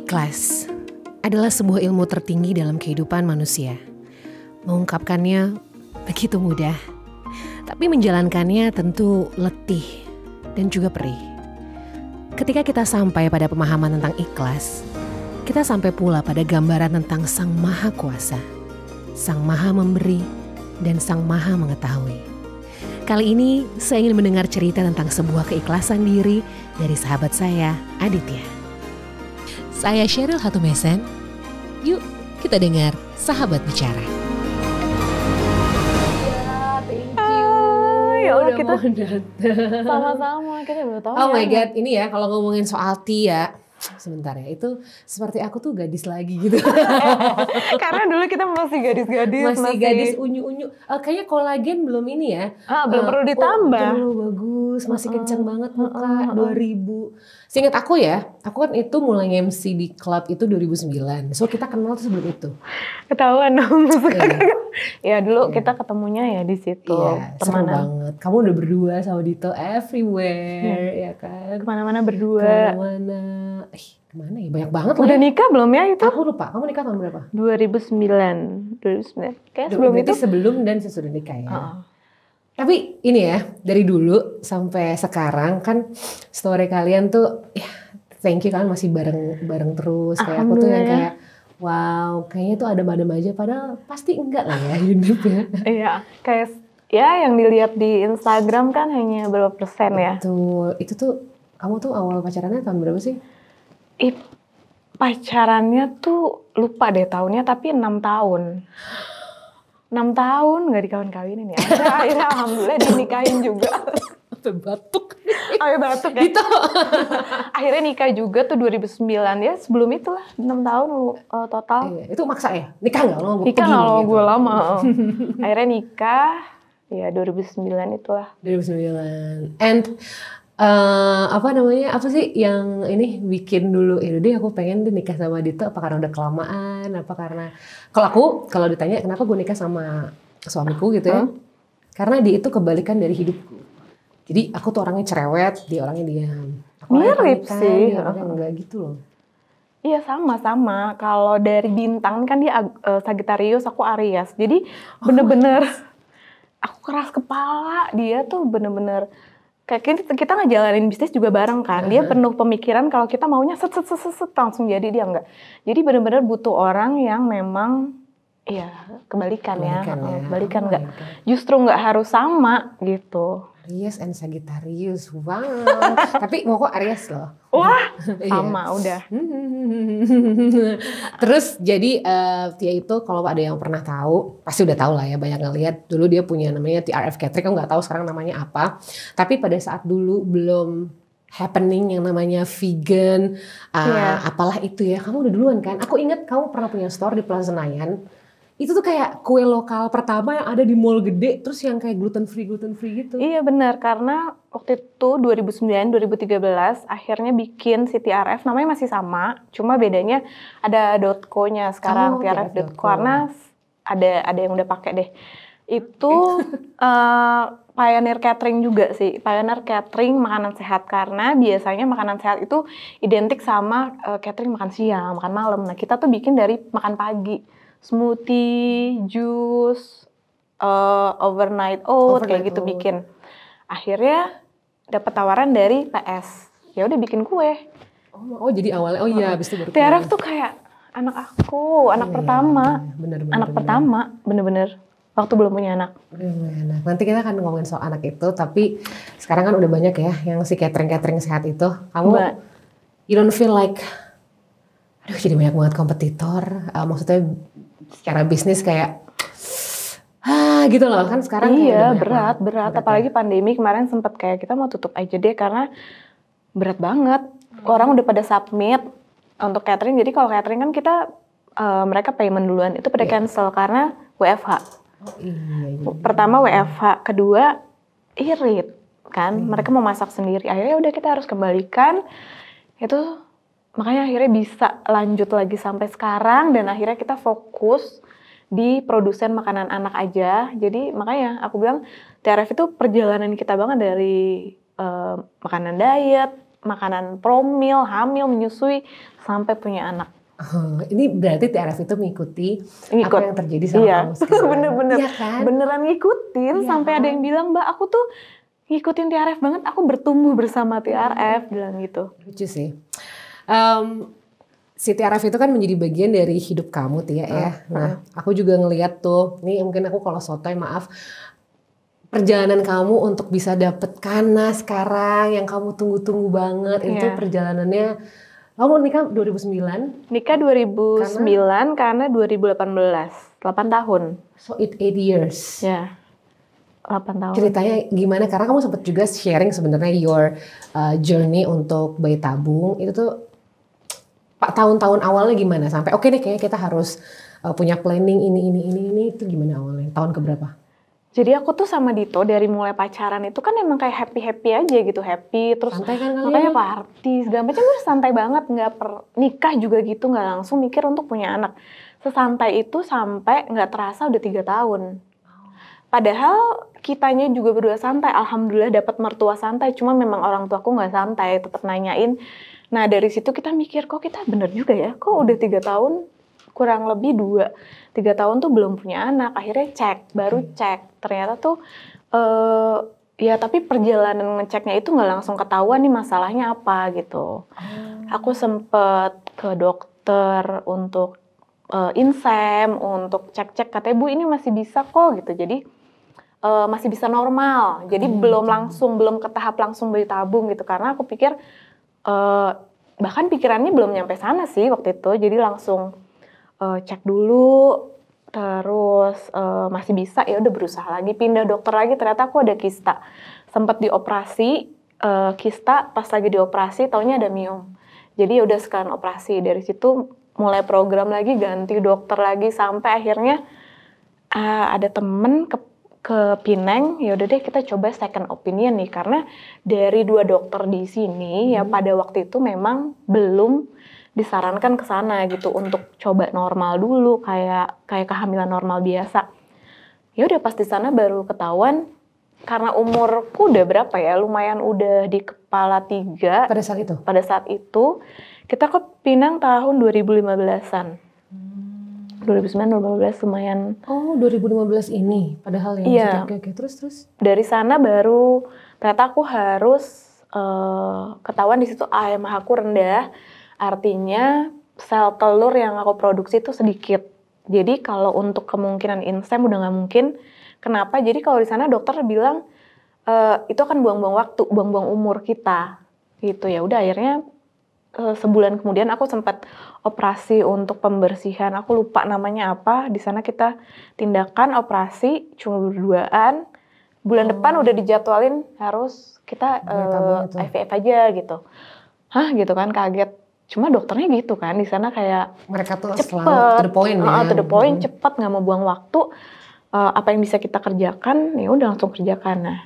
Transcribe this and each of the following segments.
Ikhlas adalah sebuah ilmu tertinggi dalam kehidupan manusia. Mengungkapkannya begitu mudah, tapi menjalankannya tentu letih dan juga perih. Ketika kita sampai pada pemahaman tentang ikhlas, kita sampai pula pada gambaran tentang Sang Maha Kuasa, Sang Maha Memberi, dan Sang Maha Mengetahui. Kali ini saya ingin mendengar cerita tentang sebuah keikhlasan diri dari sahabat saya, Aditya. Saya Sheryl Hatumesen. Yuk kita dengar Sahabat Bicara. Ya Allah, kita mau datang. sama-sama, kita baru tahu. Oh my God, ini ya kalau ngomongin soal Tia, sebentar ya, itu seperti aku tuh gadis lagi gitu. Karena dulu kita masih gadis-gadis, masih gadis unyu-unyu. Kayaknya kolagen belum ini ya. Belum perlu ditambah. Terlalu bagus, masih kencang banget muka. 2000. Seingat aku ya, aku kan itu mulai MC di klub itu 2009. So kita kenal tuh sebelum itu. Ketahuan dong. Ya dulu kita ketemunya ya di situ. Iya, seru banget. Kamu udah berdua sama Dito everywhere, ya kan? Kemana-mana berdua. Kemana ya? Banyak banget Udah nikah belum ya itu? Aku lupa. Kamu nikah tahun berapa? 2009. Kayak sebelum itu. Sebelum dan sesudah nikah ya. Tapi ini ya, dari dulu sampai sekarang kan story kalian tuh, ya thank you kan masih bareng terus. Kayak aku tuh yang kayak, wow, kayaknya tuh adem-adem aja. Padahal pasti enggak lah ya hidupnya. Iya, kayak ya yang dilihat di Instagram kan hanya berapa persen ya. Betul, itu tuh kamu tuh awal pacarannya tahun berapa sih? Pacarannya tuh lupa deh tahunnya, tapi 6 tahun. 6 tahun gak dikawin-kawinin ya. Akhirnya alhamdulillah dinikahin juga. Sampai batuk. Sampai batuk ya. Gitu. Akhirnya nikah juga tuh 2009 ya. Sebelum itu lah 6 tahun total. Itu maksa ya? Nikah gak lo? Nikah gak lo, gue lama. Akhirnya nikah ya 2009 itulah. 2009. And apa sih yang ini bikin dulu deh aku pengen deh nikah sama Dito, apa karena udah kelamaan, apa karena kalau ditanya kenapa gue nikah sama suamiku gitu ya, karena dia itu kebalikan dari hidupku. Jadi aku tuh orangnya cerewet, dia orangnya diam. Mirip sih, dia orangnya enggak gitu loh. Iya sama-sama. Kalau dari bintang kan dia Sagittarius, aku Aries. Jadi bener-bener aku keras kepala, dia tuh bener-bener kayak kita ngejalanin bisnis juga bareng kan. Dia penuh pemikiran kalau kita maunya set langsung jadi, dia enggak. Jadi benar-benar butuh orang yang memang kebalikan enggak. Justru enggak harus sama gitu. Aries and Sagittarius, wow. Tapi mau kok Aries loh. Wah, sama udah. Terus jadi Tia itu kalau ada yang pernah tahu, pasti udah tahu lah ya, banyak ngeliat. Dulu dia punya namanya TRF Catering, aku nggak tahu sekarang namanya apa. Tapi pada saat dulu belum happening yang namanya vegan, apalah itu ya, kamu udah duluan kan. Aku ingat kamu pernah punya store di Plaza Senayan. Itu tuh kayak kue lokal pertama yang ada di mall gede, terus yang kayak gluten free gitu. Iya benar, karena waktu itu 2009-2013 akhirnya bikin si TRF, namanya masih sama, cuma bedanya ada .co-nya sekarang, TRF.co, karena ada yang udah pakai deh. Itu Pioneer Catering juga sih, Pioneer Catering makanan sehat, karena biasanya makanan sehat itu identik sama catering makan siang, makan malam. Nah kita tuh bikin dari makan pagi. Smoothie, jus, overnight oat kayak gitu bikin. Akhirnya dapat tawaran dari PS. Ya udah bikin kue. Oh jadi awalnya habis itu baru. TRF tuh kayak anak aku, anak pertama. Pertama, bener-bener. Waktu belum punya anak. Nanti kita akan ngomongin soal anak itu, tapi sekarang kan udah banyak ya yang si catering sehat itu. Kamu you don't feel like jadi banyak banget kompetitor. Maksudnya secara bisnis kayak gitu loh kan sekarang. Iya berat. Apalagi pandemi kemarin sempat kayak kita mau tutup aja deh karena berat banget. Orang udah pada submit untuk catering. Jadi kalau catering kan kita mereka payment duluan, itu pada cancel karena WFH. Pertama WFH, kedua irit kan. Mereka mau masak sendiri. Akhirnya udah kita harus kembalikan itu. Makanya akhirnya bisa lanjut lagi sampai sekarang, dan akhirnya kita fokus di produsen makanan anak aja. Jadi makanya aku bilang TRF itu perjalanan kita banget dari makanan diet, makanan promil, hamil, menyusui, sampai punya anak. Ini berarti TRF itu mengikuti apa yang terjadi sama kamu sekarang. Bener-bener, iya kan? beneran ngikutin, sampai ada yang bilang, Mbak aku tuh ngikutin TRF banget, aku bertumbuh bersama TRF, bilang gitu. Lucu sih. Si TRF itu kan menjadi bagian dari hidup kamu Tia ya. Nah aku juga ngeliat tuh, nih mungkin aku kalau sotoy maaf, perjalanan kamu untuk bisa dapet Kana sekarang yang kamu tunggu-tunggu banget, itu perjalanannya. Kamu nikah 2009? Nikah 2009 karena 2018, 8 tahun. So 8 years. Ya, 8 tahun. Ceritanya gimana? Karena kamu sempat juga sharing sebenarnya your journey untuk bayi tabung. Itu tuh tahun-tahun awalnya gimana? Sampai oke deh kayaknya kita harus punya planning ini. Itu gimana awalnya? Tahun keberapa? Jadi aku tuh sama Dito dari mulai pacaran itu kan emang kayak happy aja gitu, happy terus santai kan makanya party segala macam, udah santai banget, nggak nikah juga gitu, nggak langsung mikir untuk punya anak. Sesantai itu sampai nggak terasa udah 3 tahun. Padahal kitanya juga berdua santai, alhamdulillah dapat mertua santai, cuma memang orang tuaku nggak santai, tetap nanyain. Nah dari situ kita mikir kok kita bener juga ya, kok udah 3 tahun kurang lebih 3 tahun tuh belum punya anak. Akhirnya baru cek. Ternyata tuh ya tapi perjalanan ngeceknya itu nggak langsung ketahuan nih masalahnya apa gitu. Aku sempet ke dokter untuk insem, untuk cek-cek, katanya Bu ini masih bisa kok gitu. Jadi masih bisa normal. Jadi belum ke tahap langsung bayi tabung gitu. Karena aku pikir bahkan pikirannya belum nyampe sana sih waktu itu. Jadi langsung cek dulu, terus masih bisa, ya udah berusaha lagi, pindah dokter lagi, ternyata aku ada kista. Sempat dioperasi kista, pas lagi dioperasi taunya ada miom. Jadi ya udah sekalian operasi. Dari situ mulai program lagi, ganti dokter lagi, sampai akhirnya ada temen ke Pineng, ya udah deh kita coba second opinion nih, karena dari 2 dokter di sini ya pada waktu itu memang belum disarankan ke sana gitu untuk coba normal dulu kayak kehamilan normal biasa. Ya udah pas di sana baru ketahuan, karena umurku udah berapa ya, lumayan udah di kepala 3 pada saat itu. Pada saat itu kita ke Pinang tahun 2015-an. 2009-2015 lumayan. Oh 2015 ini padahal ya. Iya. Oke. Terus. Dari sana baru ternyata aku harus ketahuan di situ AMH aku rendah. Artinya sel telur yang aku produksi itu sedikit. Jadi kalau untuk kemungkinan insem udah nggak mungkin. Kenapa? Jadi kalau di sana dokter bilang itu akan buang-buang waktu, buang-buang umur kita. Gitu ya. Udah akhirnya sebulan kemudian aku sempat operasi untuk pembersihan. Aku lupa namanya apa. Di sana kita tindakan operasi cuma berduaan. Bulan depan udah dijadwalin harus kita IVF aja gitu. Hah gitu kan, kaget. Cuma dokternya gitu kan, di sana kayak mereka tuh cepet, selalu to the point ya. To the point, cepet, nggak mau buang waktu. Apa yang bisa kita kerjakan, ya udah langsung kerjakan. Nah,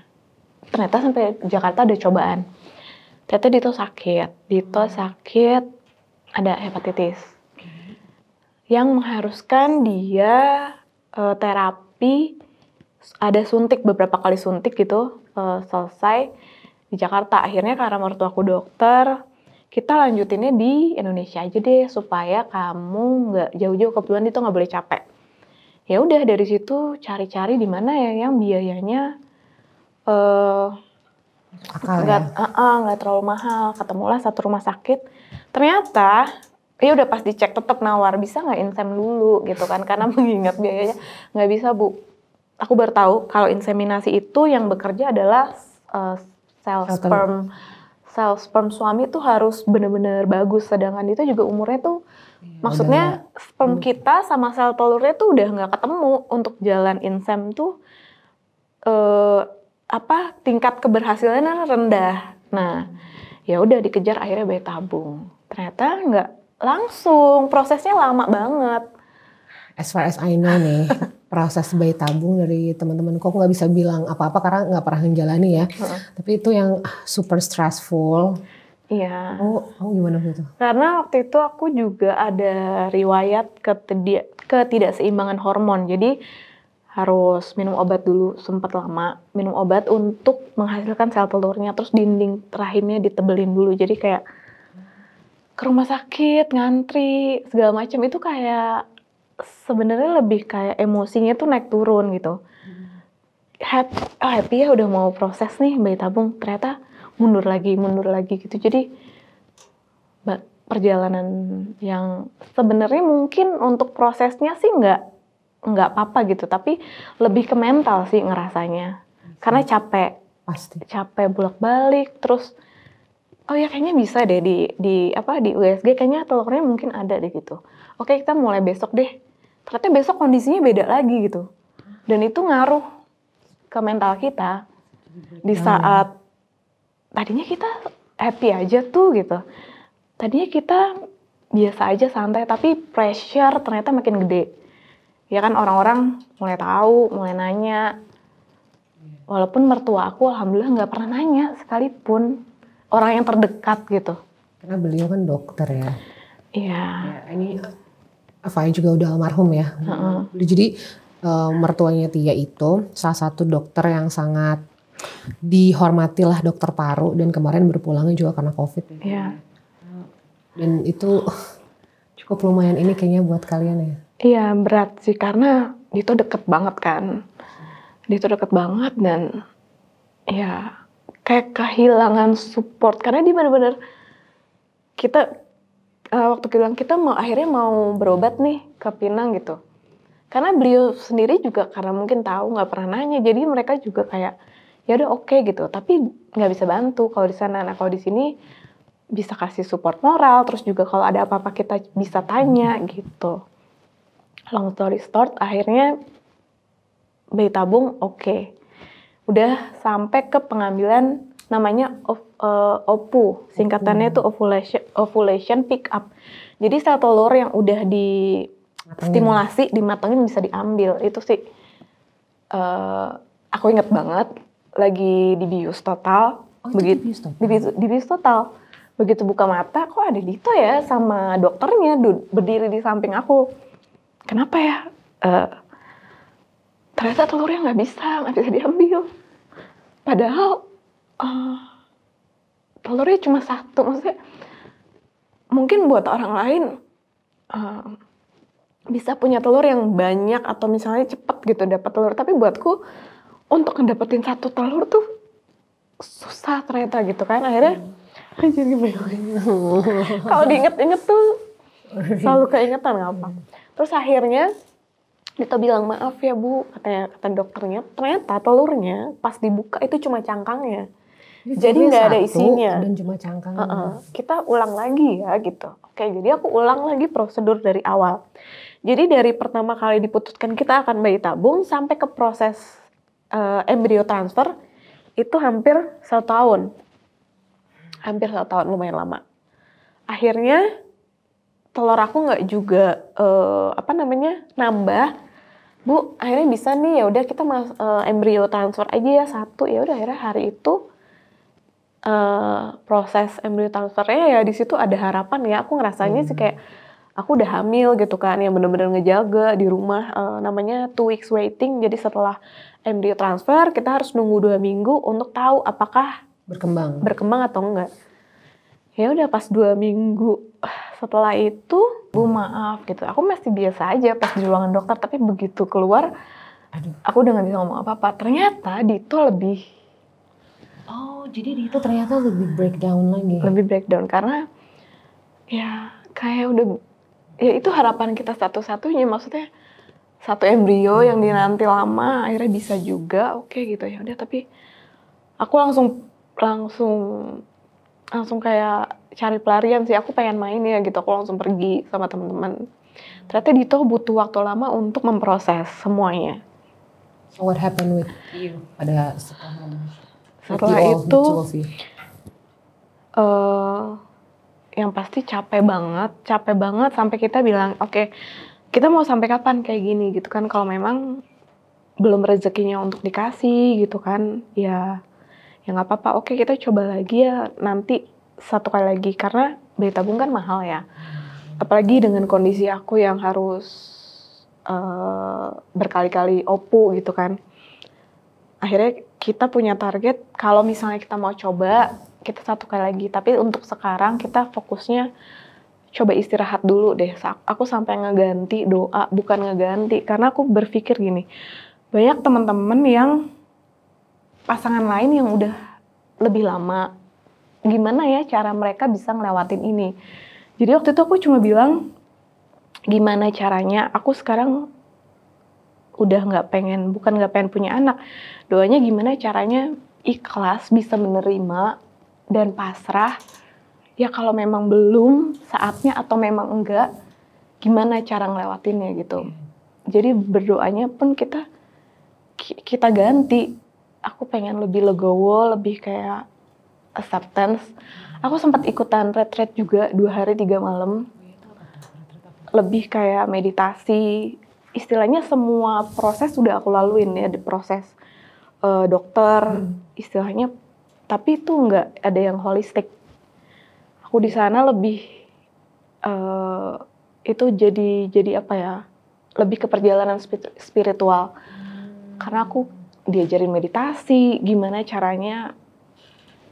ternyata sampai Jakarta ada cobaan. Ternyata Dito sakit, ada hepatitis. Yang mengharuskan dia terapi, ada suntik, beberapa kali suntik gitu, selesai di Jakarta. Akhirnya karena mertuaku dokter, kita lanjutinnya di Indonesia aja deh supaya kamu nggak jauh-jauh, kebetulan itu nggak boleh capek. Ya udah dari situ cari-cari di mana ya yang biayanya nggak terlalu mahal. Ketemulah satu rumah sakit. Ternyata ya udah pas dicek tetap nawar, bisa nggak insem dulu gitu kan, karena mengingat biayanya nggak bisa Bu. Aku baru tahu kalau inseminasi itu yang bekerja adalah sel sperm suami tuh harus benar-benar bagus, sedangkan itu juga umurnya tuh maksudnya sperm kita sama sel telurnya tuh udah nggak ketemu. Untuk jalan insem tuh tingkat keberhasilannya rendah. Nah ya udah dikejar, akhirnya bayi tabung. Ternyata nggak langsung, prosesnya lama banget. As far as I know nih, proses bayi tabung dari teman-temanku, aku nggak bisa bilang apa-apa karena nggak pernah menjalani ya. Tapi itu yang super stressful. Iya. Oh gimana gitu? Karena waktu itu aku juga ada riwayat ketidakseimbangan hormon. Jadi harus minum obat dulu, sempat lama minum obat untuk menghasilkan sel telurnya, terus dinding rahimnya ditebelin dulu, jadi kayak ke rumah sakit, ngantri, segala macam itu kayak sebenarnya lebih kayak emosinya tuh naik turun gitu. Happy ya udah mau proses nih bayi tabung, ternyata mundur lagi gitu. Jadi perjalanan yang sebenarnya mungkin untuk prosesnya sih nggak apa-apa gitu, tapi lebih ke mental sih ngerasanya. Karena capek. Pasti. Capek bolak-balik, terus oh ya kayaknya bisa deh di USG kayaknya telurnya mungkin ada deh gitu. Oke, kita mulai besok deh. Ternyata besok kondisinya beda lagi gitu. Dan itu ngaruh ke mental kita. Di saat tadinya kita happy aja tuh gitu. Tadinya kita biasa aja santai, tapi pressure ternyata makin gede. Ya kan orang-orang mulai tahu, mulai nanya. Walaupun mertua aku alhamdulillah nggak pernah nanya sekalipun. Orang yang terdekat gitu. Karena beliau kan dokter ya. Iya. Ya, ini Fai juga udah almarhum ya. Jadi mertuanya Tia itu salah satu dokter yang sangat dihormati lah, dokter paru, dan kemarin berpulangnya juga karena COVID. Iya. Dan itu cukup lumayan ini kayaknya buat kalian ya. Iya, berat sih karena itu deket banget kan. Dia tuh deket banget dan ya kayak kehilangan support karena dia benar-benar kita waktu kita akhirnya mau berobat nih ke Pinang gitu. Karena beliau sendiri juga karena mungkin tahu nggak pernah nanya, jadi mereka juga kayak ya udah oke gitu, tapi nggak bisa bantu kalau di sana. Nah kalau di sini bisa kasih support moral, terus juga kalau ada apa-apa kita bisa tanya gitu. Long story short, akhirnya bayi tabung oke. Udah sampai ke pengambilan namanya OPU, singkatannya itu ovulation pick up. Jadi sel telur yang udah stimulasi, dimatengin bisa diambil. Itu sih aku inget banget lagi dibius total. Dibius total. Begitu buka mata, kok ada Dito ya sama dokternya berdiri di samping aku. Kenapa ya? Ternyata telurnya nggak bisa diambil. Padahal telurnya cuma satu. Maksudnya mungkin buat orang lain bisa punya telur yang banyak atau misalnya cepet gitu dapat telur. Tapi buatku untuk ngedapetin satu telur tuh susah ternyata gitu kan. Akhirnya jadi kalau diinget-inget tuh selalu keingetan apa. Terus akhirnya Dito bilang, maaf ya Bu, kata dokternya, ternyata telurnya pas dibuka itu cuma cangkangnya. Jadi nggak ada isinya. Dan cuma cangkangnya. Kita ulang lagi ya gitu. Oke, jadi aku ulang lagi prosedur dari awal. Jadi dari pertama kali diputuskan kita akan bayi tabung sampai ke proses embrio transfer itu hampir 1 tahun. Hampir 1 tahun, lumayan lama. Akhirnya telur aku nggak juga nambah. Bu, akhirnya bisa nih, ya udah kita embrio transfer aja ya 1. Ya udah akhirnya hari itu proses embrio transfernya ya di situ ada harapan ya. Aku ngerasanya sih kayak aku udah hamil gitu kan, yang bener-bener ngejaga di rumah, namanya 2 weeks waiting. Jadi setelah embrio transfer kita harus nunggu 2 minggu untuk tahu apakah berkembang atau enggak. Ya udah pas 2 minggu setelah itu, Bu maaf gitu, aku masih biasa aja pas di ruangan dokter, tapi begitu keluar, aku udah gak bisa ngomong apa-apa. Ternyata Dito lebih, jadi Dito ternyata lebih breakdown lagi. Lebih breakdown karena ya kayak udah, ya itu harapan kita satu-satunya, maksudnya 1 embrio yang dinanti lama akhirnya bisa juga, oke gitu ya udah. Tapi aku langsung kayak cari pelarian sih, aku pengen main ya gitu, aku langsung pergi sama teman-teman. Ternyata Dito butuh waktu lama untuk memproses semuanya. So what happened with you pada setelah itu? Yang pasti capek banget sampai kita bilang, oke, kita mau sampai kapan kayak gini gitu kan, kalau memang belum rezekinya untuk dikasih gitu kan, ya nggak apa-apa, oke kita coba lagi ya nanti 1 kali lagi, karena bayi tabung kan mahal ya. Apalagi dengan kondisi aku yang harus berkali-kali OPU gitu kan. Akhirnya kita punya target kalau misalnya kita mau coba kita 1 kali lagi, tapi untuk sekarang kita fokusnya coba istirahat dulu deh. Aku sampai ngeganti doa, bukan ngeganti, karena aku berpikir gini, banyak teman-teman yang pasangan lain yang udah lebih lama, gimana ya cara mereka bisa ngelewatin ini. Jadi waktu itu aku cuma bilang, gimana caranya, aku sekarang udah bukan nggak pengen punya anak, doanya gimana caranya ikhlas, bisa menerima dan pasrah. Ya kalau memang belum saatnya atau memang enggak, gimana cara ngelewatinnya gitu. Jadi berdoanya pun kita ganti. Aku pengen lebih legowo, lebih kayak acceptance. Aku sempat ikutan retreat juga 2 hari 3 malam. Lebih kayak meditasi. Istilahnya semua proses udah aku laluin ya, di proses dokter istilahnya. Tapi itu enggak ada yang holistik. Aku di sana lebih itu jadi apa ya? Lebih ke perjalanan spiritual. Karena aku diajarin meditasi, gimana caranya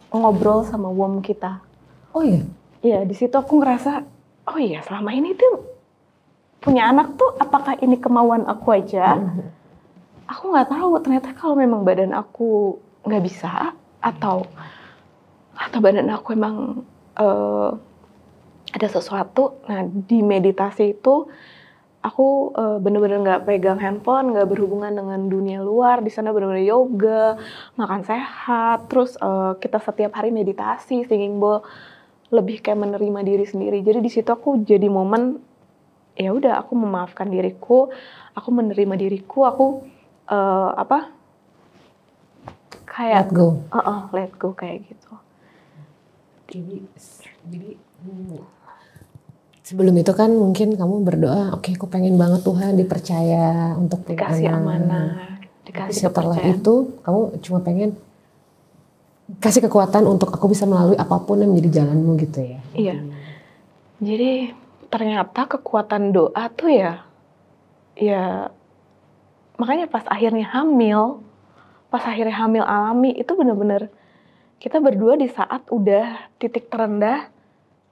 ngobrol sama womb kita. Oh iya? Iya, di situ aku ngerasa, oh iya selama ini tuh punya anak tuh apakah ini kemauan aku aja? Aku nggak tahu, ternyata kalau memang badan aku nggak bisa atau badan aku emang ada sesuatu. Nah di meditasi itu aku bener-bener nggak pegang handphone, nggak berhubungan dengan dunia luar. Di sana bener-bener yoga, makan sehat, terus kita setiap hari meditasi, singing bowl, lebih kayak menerima diri sendiri. Jadi di situ aku jadi momen, ya udah aku memaafkan diriku, aku menerima diriku, aku kayak let go kayak gitu. Jadi sebelum itu kan mungkin kamu berdoa, oke, aku pengen banget Tuhan dipercaya untuk dikasih amanah, dikasih setelah kepercayaan. itu kamu cuma pengen kasih kekuatan untuk aku bisa melalui apapun yang menjadi jalanmu gitu ya. Iya. Jadi ternyata kekuatan doa tuh ya makanya pas akhirnya hamil alami itu benar-benar kita berdua di saat udah titik terendah,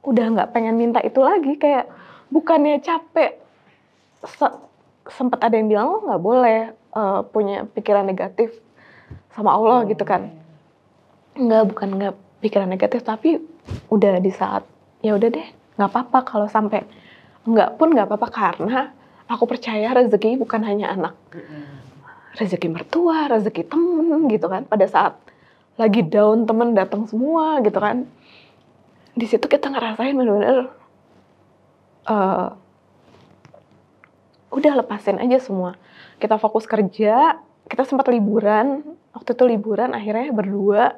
udah nggak pengen minta itu lagi, kayak bukannya capek, sempat ada yang bilang lo nggak boleh punya pikiran negatif sama Allah gitu kan. Bukan nggak pikiran negatif, tapi udah di saat ya udah deh, nggak apa-apa kalau sampai nggak pun nggak apa-apa, karena aku percaya rezeki bukan hanya anak, rezeki mertua, rezeki temen gitu kan. Pada saat lagi down temen datang semua gitu kan, di situ kita ngerasain benar-benar udah lepasin aja semua, kita fokus kerja. Kita sempat liburan, waktu itu liburan akhirnya berdua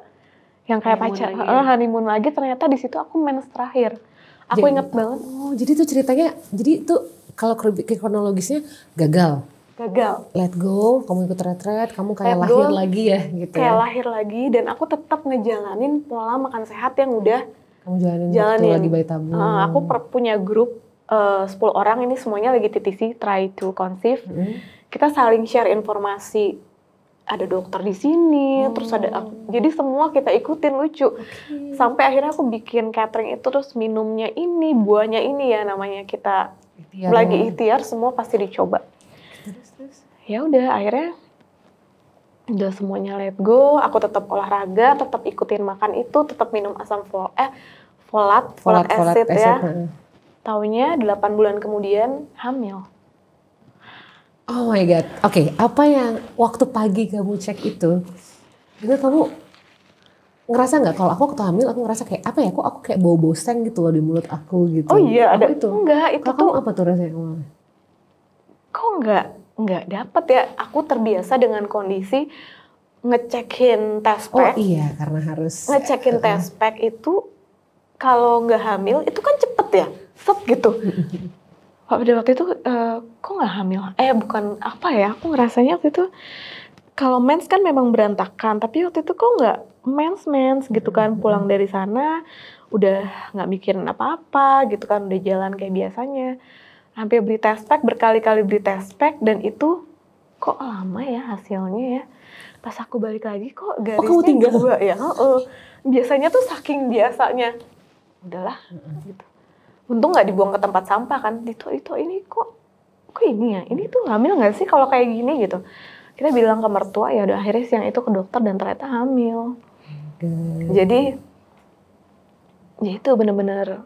yang kayak pacar honeymoon lagi. Ternyata di situ aku mens terakhir. Aku inget banget. Oh, jadi tuh ceritanya, jadi tuh kalau kronologisnya gagal. Let go, kamu ikut retret, kamu kayak lahir lagi ya gitu. Kayak lahir lagi, dan aku tetap ngejalanin pola makan sehat yang udah kamu jalanin. Lagi bayi tabung. Aku punya grup 10 orang, ini semuanya lagi TTC, try to conceive. Kita saling share informasi. Ada dokter di sini, terus ada jadi semua kita ikutin, lucu. Sampai akhirnya aku bikin catering itu, terus minumnya ini, buahnya ini ya, namanya kita lagi ikhtiar, semua pasti dicoba. Terus ya udah akhirnya udah semuanya let go. Aku tetap olahraga, tetap ikutin makan itu, tetap minum asam folat acid ya. Taunya 8 bulan kemudian hamil. Oh my god. Oke, apa yang waktu pagi kamu cek itu kamu ngerasa nggak kalau aku hamil, aku ngerasa kayak apa ya, aku kayak bau seng gitu loh di mulut aku gitu. Oh iya, ada itu. Enggak, itu tuh kamu apa tuh rasanya? Kok enggak dapet ya? Aku terbiasa dengan kondisi ngecekin test pack. Oh iya, karena harus ngecekin test pack itu kalau nggak hamil itu kan cepet ya, set gitu. Pada waktu itu kok nggak hamil? Bukan apa ya? Aku ngerasanya waktu itu kalau mens kan memang berantakan, tapi waktu itu kok nggak mens gitu kan. Pulang dari sana udah nggak mikirin apa-apa gitu kan, udah jalan kayak biasanya. hampir beli test pack, berkali-kali beli test pack, dan itu kok lama ya hasilnya ya. Pas aku balik lagi kok garisnya 2 ya. Biasanya tuh saking biasanya, udahlah gitu. Untung nggak dibuang ke tempat sampah kan. Dito ini kok ini ya, ini tuh hamil nggak sih kalau kayak gini gitu. Kita bilang ke mertua, ya udah akhirnya siang itu ke dokter dan ternyata hamil. Jadi ya itu bener-bener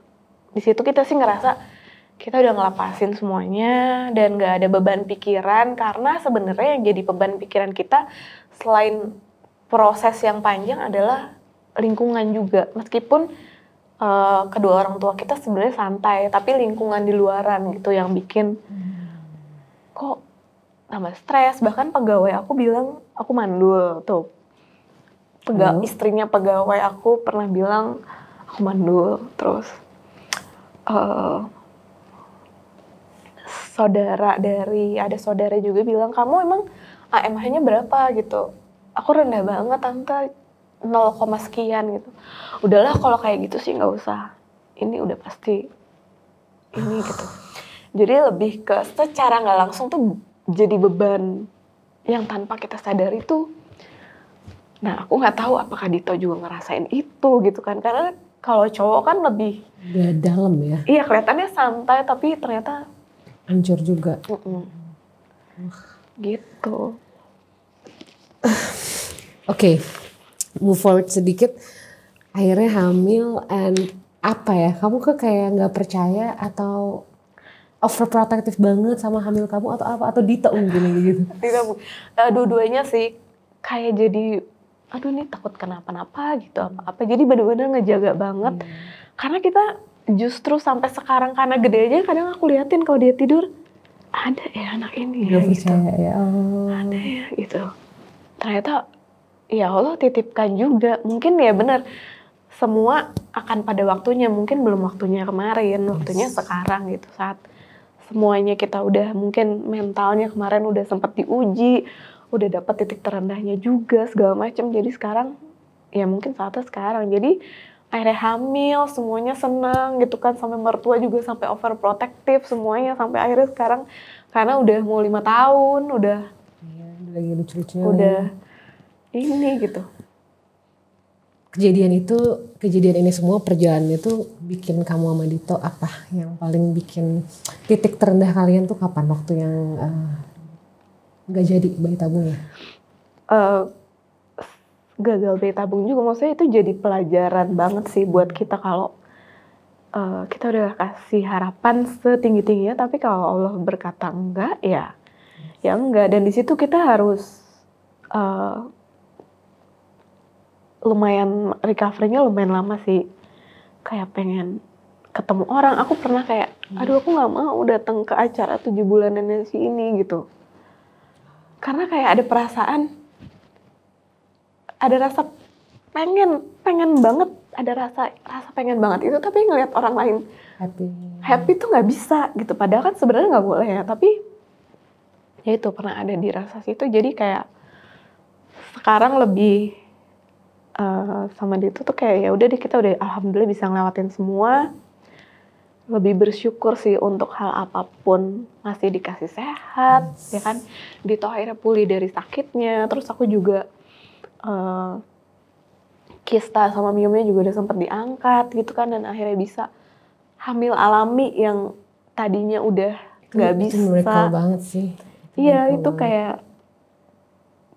di situ kita sih ngerasa kita udah ngelepasin semuanya dan nggak ada beban pikiran, karena sebenarnya yang jadi beban pikiran kita selain proses yang panjang adalah lingkungan juga. Meskipun kedua orang tua kita sebenarnya santai, tapi lingkungan di luaran gitu yang bikin kok tambah stres. Bahkan pegawai aku bilang aku mandul tuh. Istrinya pegawai aku pernah bilang aku mandul. Terus ada saudara juga bilang, kamu emang AMH-nya berapa gitu. Aku rendah banget tante, 0, sekian gitu. Udahlah kalau kayak gitu sih nggak usah. Ini udah pasti ini gitu. Jadi lebih ke secara nggak langsung tuh jadi beban yang tanpa kita sadari tuh. Nah aku nggak tahu apakah Dito juga ngerasain itu gitu kan. Karena kalau cowok kan lebih dalam ya. Iya kelihatannya santai tapi ternyata hancur juga. Gitu. Oke, move forward sedikit. Akhirnya hamil, and apa ya? Kamu kayak nggak percaya atau overprotective banget sama hamil kamu atau apa? Atau Dito mungkin gitu? Dua-duanya sih kayak jadi, aduh nih takut kenapa-napa gitu apa-apa. Jadi bener-bener ngejaga banget. Karena kita justru sampai sekarang karena gede aja kadang aku liatin kalau dia tidur, ada ya anak ini ya gitu. Ya. Ada ya gitu. Ternyata ya Allah titipkan juga. Mungkin ya bener semua akan pada waktunya. Mungkin belum waktunya kemarin, waktunya sekarang gitu. Saat semuanya kita udah mungkin mentalnya kemarin udah sempat diuji, udah dapat titik terendahnya juga segala macam. Jadi sekarang ya mungkin saatnya sekarang. Jadi akhirnya hamil, semuanya senang gitu kan, sampai mertua juga sampai overprotective semuanya sampai akhirnya sekarang karena udah mau 5 tahun, udah lagi lucu-lucunya. Udah ini gitu. Kejadian ini semua perjalanan itu bikin kamu sama Dito apa yang paling bikin titik terendah kalian tuh kapan? Waktu yang nggak jadi bayi tabung ya? Gagal bayi tabung juga, maksudnya itu jadi pelajaran banget sih buat kita kalau kita udah kasih harapan setinggi-tingginya, tapi kalau Allah berkata enggak ya enggak. Dan di situ kita harus lumayan recovery-nya lumayan lama sih. Kayak pengen ketemu orang. Aku pernah kayak, aduh aku nggak mau datang ke acara 7 bulanannya si ini gitu. Karena kayak ada perasaan, ada rasa pengen banget, ada rasa pengen banget itu, tapi ngelihat orang lain happy tuh nggak bisa gitu. Padahal kan sebenarnya nggak boleh ya, tapi ya itu pernah ada di rasa situ. Jadi kayak sekarang lebih sama dia tuh kayak ya udah deh, kita udah alhamdulillah bisa ngelewatin semua. Lebih bersyukur sih untuk hal apapun, masih dikasih sehat, ya kan. Dito akhirnya pulih dari sakitnya. Terus aku juga kista sama miomnya juga udah sempat diangkat gitu kan, dan akhirnya bisa hamil alami yang tadinya udah nggak bisa. Itu miracle banget sih. Iya itu kayak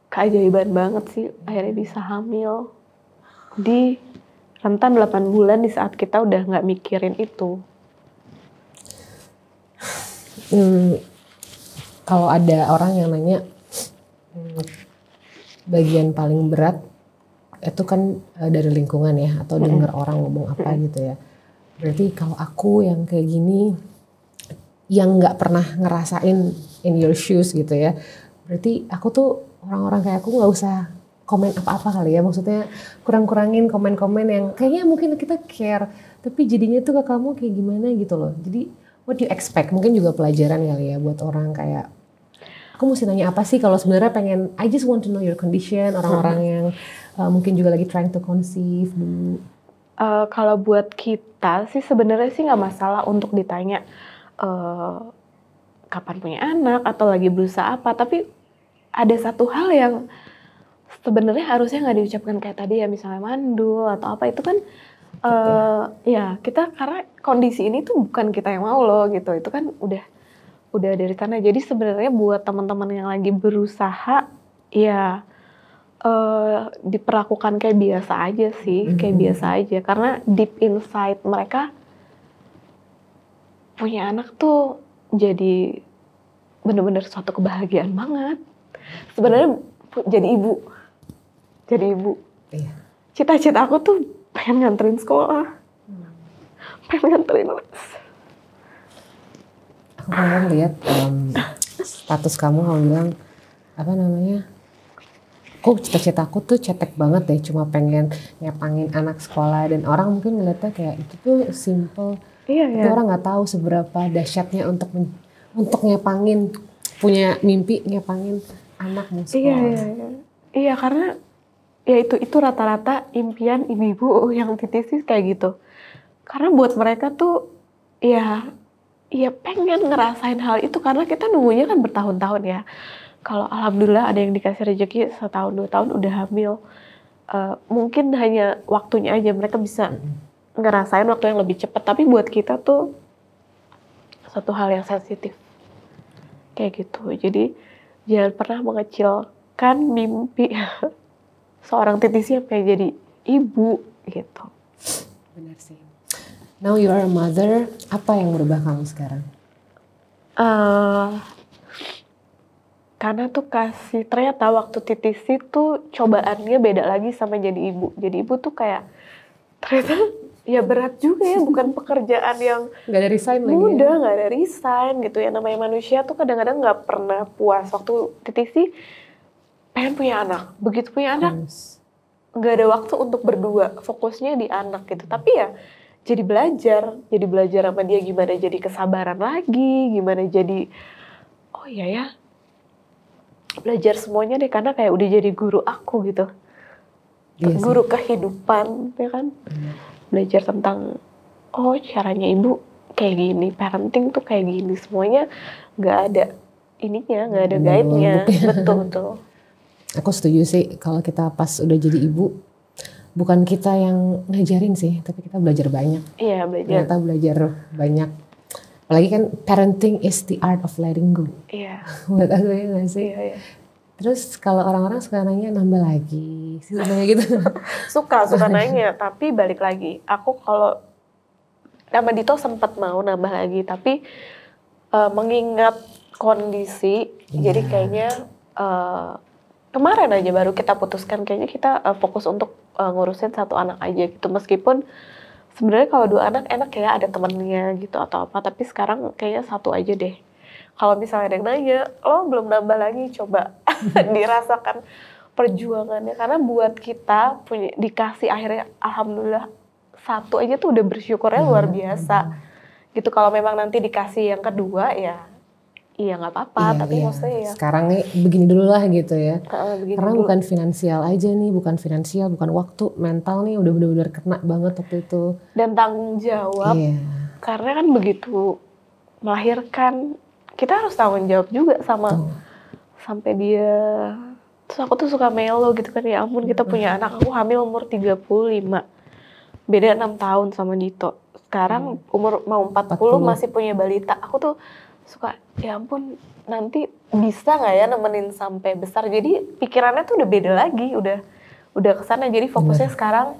keajaiban banget sih, akhirnya bisa hamil di rentan 8 bulan di saat kita udah nggak mikirin itu. Kalau ada orang yang nanya bagian paling berat itu kan dari lingkungan ya, atau dengar orang ngomong apa gitu ya. Berarti kalau aku yang kayak gini, yang nggak pernah ngerasain in your shoes gitu ya, berarti aku tuh orang-orang kayak aku nggak usah komen apa-apa kali ya. Maksudnya kurang-kurangin komen-komen yang kayaknya mungkin kita care, tapi jadinya tuh ke kamu kayak gimana gitu loh. Jadi what do you expect? Mungkin juga pelajaran kali ya buat orang kayak, aku mesti nanya apa sih kalau sebenarnya pengen, I just want to know your condition, orang-orang yang mungkin juga lagi trying to conceive dulu. Kalau buat kita sih sebenarnya sih nggak masalah untuk ditanya kapan punya anak atau lagi berusaha apa, tapi ada satu hal yang sebenarnya harusnya nggak diucapkan kayak tadi ya, misalnya mandul atau apa, itu kan ya kita, karena kondisi ini tuh bukan kita yang mau loh gitu, itu kan udah dari sana. Jadi sebenarnya buat teman-teman yang lagi berusaha ya diperlakukan kayak biasa aja sih, kayak biasa aja, karena deep inside mereka punya anak tuh jadi bener-bener suatu kebahagiaan banget. Sebenarnya jadi ibu. Iya. Cita-cita aku tuh pengen nganterin sekolah, pengen nganterin les. Aku kemarin lihat status kamu bilang apa namanya? Kok cita-cita aku tuh cetek banget deh, cuma pengen nyepangin anak sekolah, dan orang mungkin ngeliatnya kayak itu tuh simple. Iya, itu orang nggak tahu seberapa dahsyatnya untuk nyepangin, punya mimpi nyepangin anak mau sekolah. Iya, karena ya itu rata-rata impian ibu-ibu yang titisis kayak gitu. Karena buat mereka tuh ya pengen ngerasain hal itu, karena kita nunggunya kan bertahun-tahun ya. Kalau alhamdulillah ada yang dikasih rezeki 1-2 tahun udah hamil, mungkin hanya waktunya aja mereka bisa ngerasain waktu yang lebih cepat. Tapi buat kita tuh satu hal yang sensitif kayak gitu. Jadi jangan pernah mengecilkan mimpi seorang titis yang pengen jadi ibu gitu. Benar sih. Now you are a mother, apa yang merubah kamu sekarang? Karena tuh ternyata waktu titisi tuh cobaannya beda lagi sama jadi ibu. Jadi ibu tuh kayak ternyata ya berat juga ya, bukan pekerjaan yang gak ada resign lagi mudah, gak ada resign gitu ya. Namanya manusia tuh kadang-kadang gak pernah puas. Waktu titisi pengen punya anak, begitu punya anak gak ada waktu untuk berdua, fokusnya di anak gitu. Tapi ya jadi belajar sama dia gimana jadi kesabaran lagi, gimana jadi oh iya ya, belajar semuanya deh, karena kayak udah jadi guru aku gitu. Yes, guru kehidupan ya kan. Belajar tentang oh caranya ibu kayak gini, parenting tuh kayak gini, semuanya nggak ada ininya, nggak ada guide-nya. Betul. Aku setuju sih, kalau kita pas udah jadi ibu, bukan kita yang ngajarin sih, tapi kita belajar banyak. Iya, belajar. Kita belajar banyak. Apalagi kan parenting is the art of letting go. Iya. Buat aku ya gak sih? Iya. Terus kalau orang-orang suka nanya nambah lagi, nanya gitu. suka nanya, tapi balik lagi. Aku kalau sama Dito sempat mau nambah lagi, tapi mengingat kondisi, jadi kayaknya kemarin aja baru kita putuskan kayaknya kita fokus untuk ngurusin satu anak aja gitu. Meskipun sebenarnya kalau 2 anak enak ya ada temennya gitu atau apa, tapi sekarang kayaknya 1 aja deh. Kalau misalnya ada yang nanya, lo belum nambah lagi, coba dirasakan perjuangannya. Karena buat kita dikasih akhirnya alhamdulillah 1 aja tuh udah bersyukurnya luar biasa. Gitu, kalau memang nanti dikasih yang kedua ya iya nggak apa-apa, tapi maksudnya ya sekarang nih begini dulu lah gitu ya. Karena dulu. bukan finansial aja nih, bukan waktu, mental nih udah benar-benar kena banget waktu itu. Dan tanggung jawab, karena kan begitu melahirkan, kita harus tanggung jawab juga sama sampai dia. Terus aku tuh suka melo gitu kan, ya ampun kita punya anak, aku hamil umur 35, beda 6 tahun sama Dito. Sekarang umur mau 40 masih punya balita. Aku tuh suka, ya ampun nanti bisa nggak ya nemenin sampai besar. Jadi pikirannya tuh udah beda lagi, udah kesana. Jadi fokusnya sekarang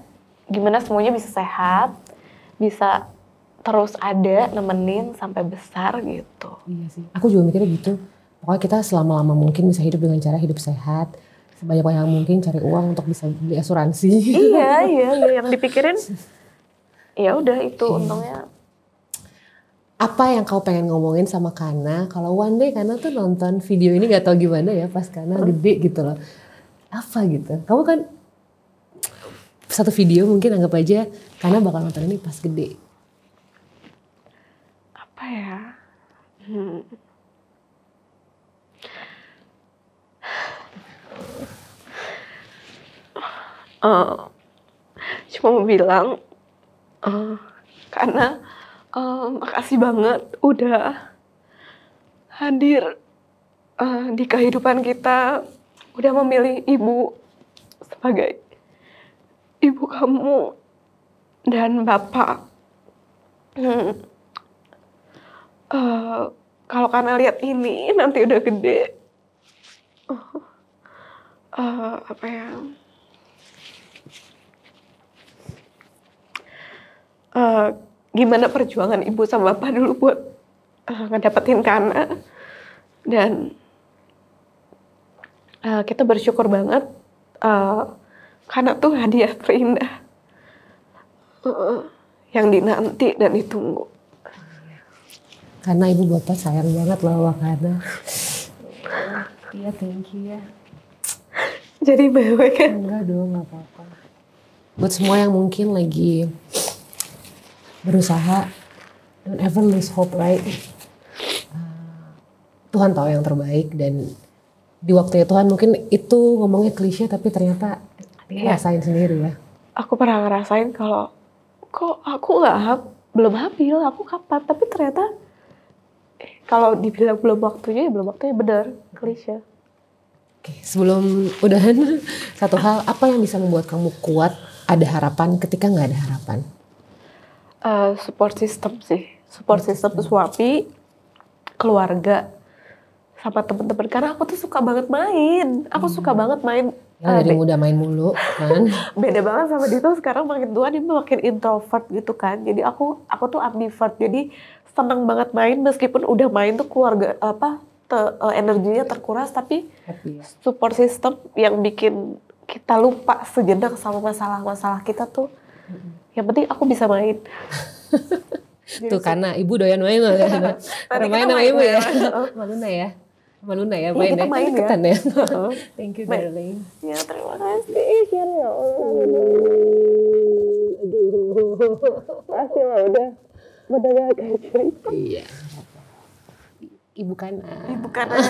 gimana semuanya bisa sehat, bisa terus ada nemenin sampai besar gitu. Iya sih, aku juga mikirnya gitu. Pokoknya kita selama-lama mungkin bisa hidup dengan cara hidup sehat, sebanyak-banyak mungkin cari uang untuk bisa beli asuransi. Iya yang dipikirin ya udah itu untungnya. Apa yang kau pengen ngomongin sama Kana kalau one day Kana tuh nonton video ini, gak tau gimana ya pas Kana gede gitu loh, apa gitu, kamu kan satu video mungkin anggap aja Kana bakal nonton ini pas gede, apa ya? Cuma mau bilang karena makasih banget udah hadir di kehidupan kita, udah memilih ibu sebagai ibu kamu dan bapak. Kalau karena lihat ini nanti udah gede, apa ya? Gimana perjuangan ibu sama bapak dulu buat ngedapetin Kana, dan kita bersyukur banget Kana tuh hadiah terindah yang dinanti dan ditunggu. Karena ibu bapak sayang banget loh sama Kana. Iya, thank you ya. Jadi bebek kan? Enggak dong, nggak apa-apa. Buat semua yang mungkin lagi berusaha, don't ever lose hope, right? Tuhan tahu yang terbaik, dan di waktunya Tuhan mungkin itu ngomongnya klise tapi ternyata rasain sendiri ya. Aku pernah ngerasain kalau kok aku belum hamil, aku kapan? Tapi ternyata kalau dibilang belum waktunya, ya belum waktunya, benar, klise. Oke, sebelum udahan, satu hal, apa yang bisa membuat kamu kuat, ada harapan ketika nggak ada harapan? Support system sih, support system suami, keluarga, sama teman-teman. Karena aku tuh suka banget main, suka banget main. Ya, dari muda main mulu kan. Beda banget sama Dito, sekarang makin tua dia makin introvert gitu kan. Jadi aku tuh ambivert, jadi seneng banget main meskipun udah main tuh keluarga energinya terkuras, tapi support system yang bikin kita lupa sejenak sama masalah-masalah kita tuh. Yang penting aku bisa main. Tuh karena ibu doyan main loh. Karena main sama ibu ya. Sama Luna ya main ya. Main ya. Ya. Thank you darling. Ya terima kasih. Ya Allah. Aduh. Makasih lah udah gak cerita. Iya. Ibu Kana. Ibu Kana.